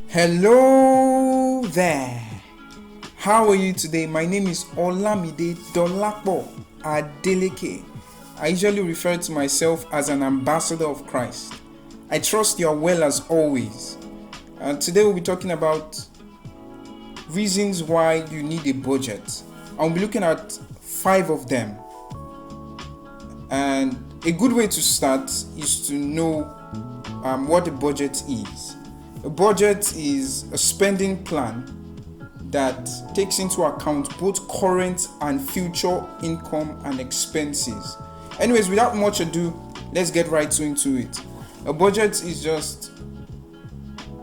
Hello there. How are you today? My name is Olamide Dolapo Adeleke. I usually refer to myself as an ambassador of Christ. I trust you are well as always. And today we'll be talking about reasons why you need a budget. I'll be looking at 5 of them. And a good way to start is to know what a budget is. A budget is a spending plan that takes into account both current and future income and expenses. Anyways, without much ado, let's get right into it. A budget is just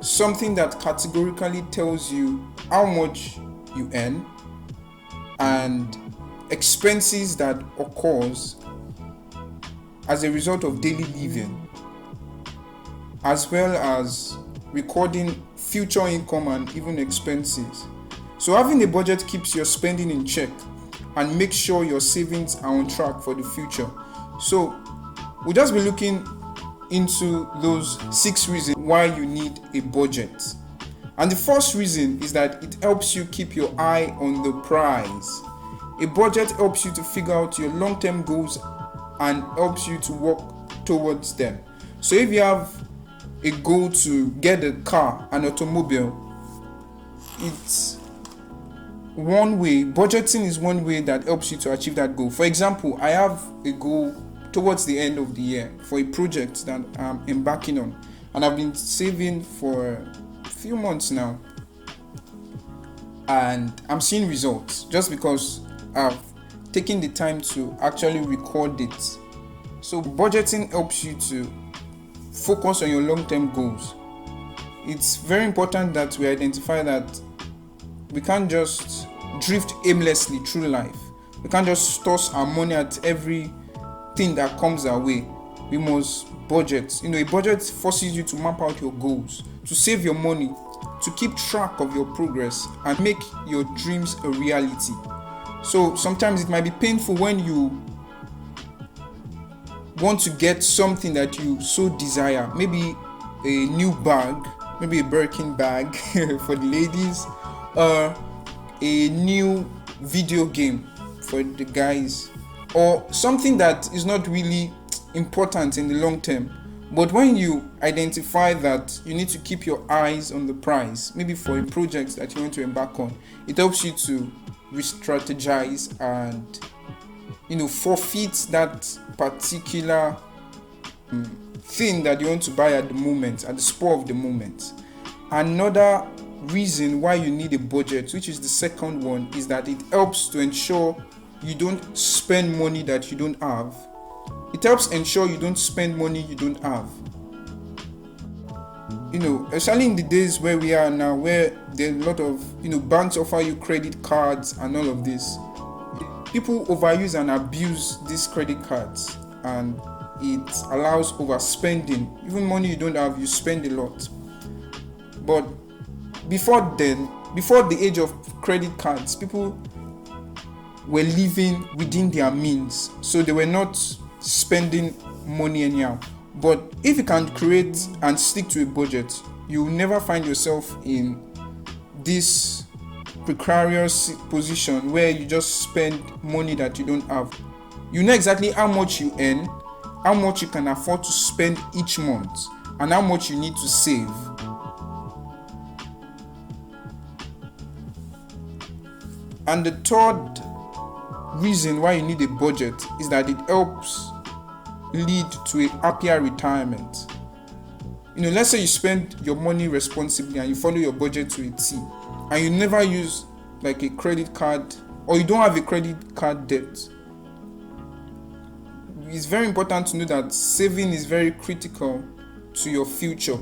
something that categorically tells you how much you earn and expenses that occurs as a result of daily living, as well as recording future income and even expenses. So having a budget keeps your spending in check and makes sure your savings are on track for the future. So we'll just be looking into those 6 reasons why you need a budget. And the first reason is that it helps you keep your eye on the prize. A budget helps you to figure out your long-term goals and helps you to work towards them. So if you have a goal to get a car, an automobile, it's one way. Budgeting is one way that helps you to achieve that goal. For example, I have a goal towards the end of the year for a project that I'm embarking on, and I've been saving for a few months now, and I'm seeing results just because I've taken the time to actually record it. So budgeting helps you to focus on your long-term goals. It's very important that we identify that we can't just drift aimlessly through life. We can't just toss our money at everything that comes our way. We must budget. A budget forces you to map out your goals, to save your money, to keep track of your progress, and make your dreams a reality. So sometimes it might be painful when you want to get something that you so desire, maybe a new bag, maybe a Birkin bag for the ladies, or a new video game for the guys, or something that is not really important in the long term. But when you identify that you need to keep your eyes on the prize, maybe for a project that you want to embark on, it helps you to re-strategize and forfeit that particular thing that you want to buy at the moment, at the spur of the moment. Another reason why you need a budget, which is the second one, is that it helps to ensure you don't spend money that you don't have. It helps ensure you don't spend money you don't have. Especially in the days where we are now, where there are a lot of banks offer you credit cards and all of this. People overuse and abuse these credit cards, and it allows overspending. Even money you don't have, you spend a lot. But before the age of credit cards, people were living within their means, so they were not spending money anyhow. But if you can create and stick to a budget, you will never find yourself in this precarious position where you just spend money that you don't have. You know exactly how much you earn, how much you can afford to spend each month, and how much you need to save. And the third reason why you need a budget is that it helps lead to a happier retirement. Let's say you spend your money responsibly and you follow your budget to a T, and you never use like a credit card, or you don't have a credit card debt. It's very important to know that saving is very critical to your future,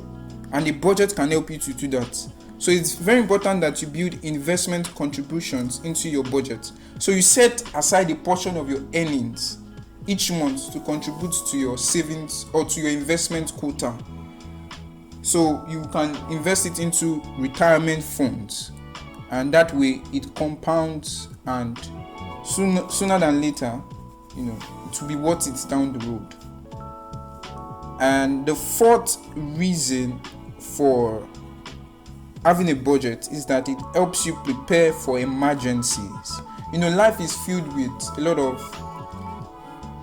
and a budget can help you to do that. So it's very important that you build investment contributions into your budget. So you set aside a portion of your earnings each month to contribute to your savings or to your investment quota. So you can invest it into retirement funds, and that way it compounds, and sooner than later, it will be worth it down the road. And the fourth reason for having a budget is that it helps you prepare for emergencies. Life is filled with a lot of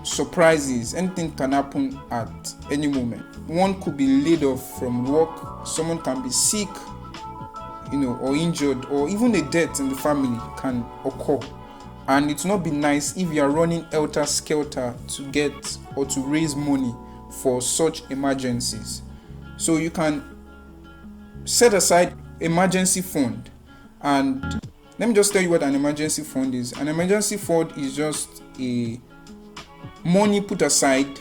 surprises. Anything can happen at any moment. One could be laid off from work, someone can be sick, or injured, or even a death in the family can occur. And it will not be nice if you are running helter-skelter to get or to raise money for such emergencies. So you can set aside emergency fund. And let me just tell you what an emergency fund is. An emergency fund is just a money put aside,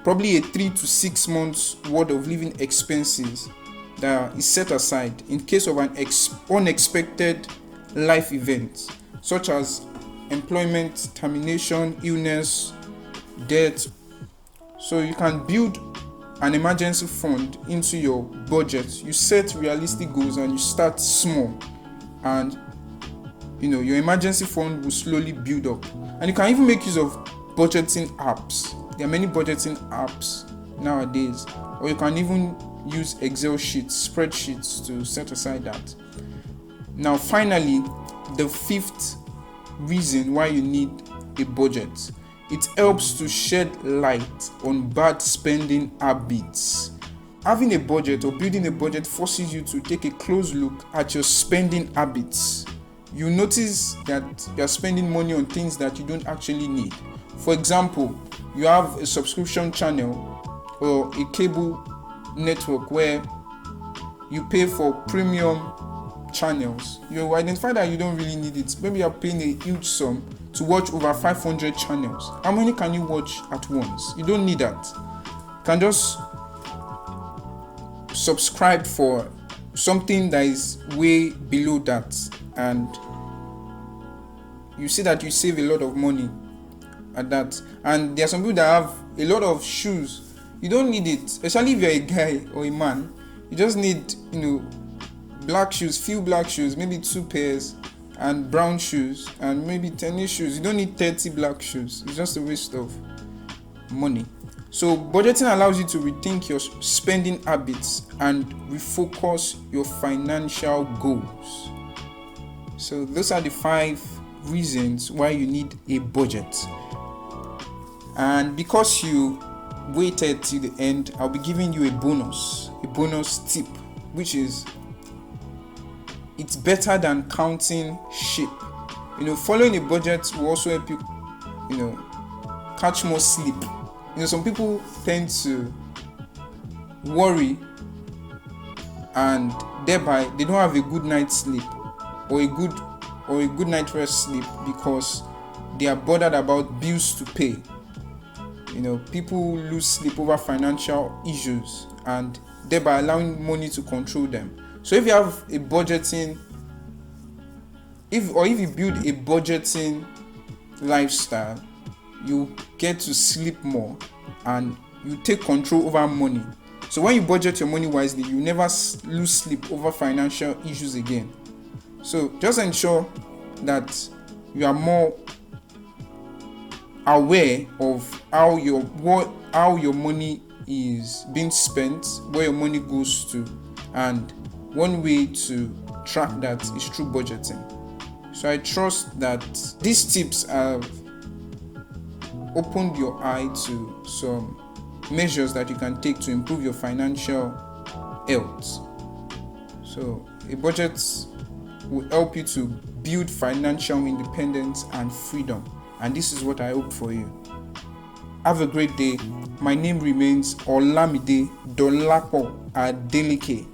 probably a 3 to 6 months worth of living expenses that is set aside in case of an unexpected life event, such as employment termination, illness, death. So you can build an emergency fund into your budget. You set realistic goals and you start small, and your emergency fund will slowly build up. And you can even make use of budgeting apps. There are many budgeting apps nowadays, or you can even use Excel sheets, spreadsheets to set aside that. Now, finally, the fifth reason why you need a budget: it helps to shed light on bad spending habits. Having a budget or building a budget forces you to take a close look at your spending habits. You notice that you are spending money on things that you don't actually need. For example, you have a subscription channel or a cable network where you pay for premium channels. You identify that you don't really need it. Maybe you're paying a huge sum to watch over 500 channels. How many can you watch at once? You don't need that. You can just subscribe for something that is way below that, and you see that you save a lot of money at that. And there are some people that have a lot of shoes. You don't need it, especially if you're a guy or a man. You just need black shoes, few black shoes, maybe 2 pairs, and brown shoes, and maybe tennis shoes. You don't need 30 black shoes. It's just a waste of money. So budgeting allows you to rethink your spending habits and refocus your financial goals. So those are the 5 reasons why you need a budget. And because you waited till the end, I'll be giving you a bonus tip, which is, it's better than counting sheep. Following a budget will also help you, catch more sleep. Some people tend to worry, and thereby they don't have a good night's sleep or a good night rest sleep because they are bothered about bills to pay. People lose sleep over financial issues and thereby allowing money to control them. So if you have a budgeting, if you build a budgeting lifestyle, you get to sleep more and you take control over money. So when you budget your money wisely, you never lose sleep over financial issues again. So just ensure that you are more aware of how your money is being spent, where your money goes to, and one way to track that is through budgeting. So I trust that these tips have opened your eye to some measures that you can take to improve your financial health. So a budget will help you to build financial independence and freedom. And this is what I hope for you. Have a great day. My name remains Olamide Dolapo Adeleke.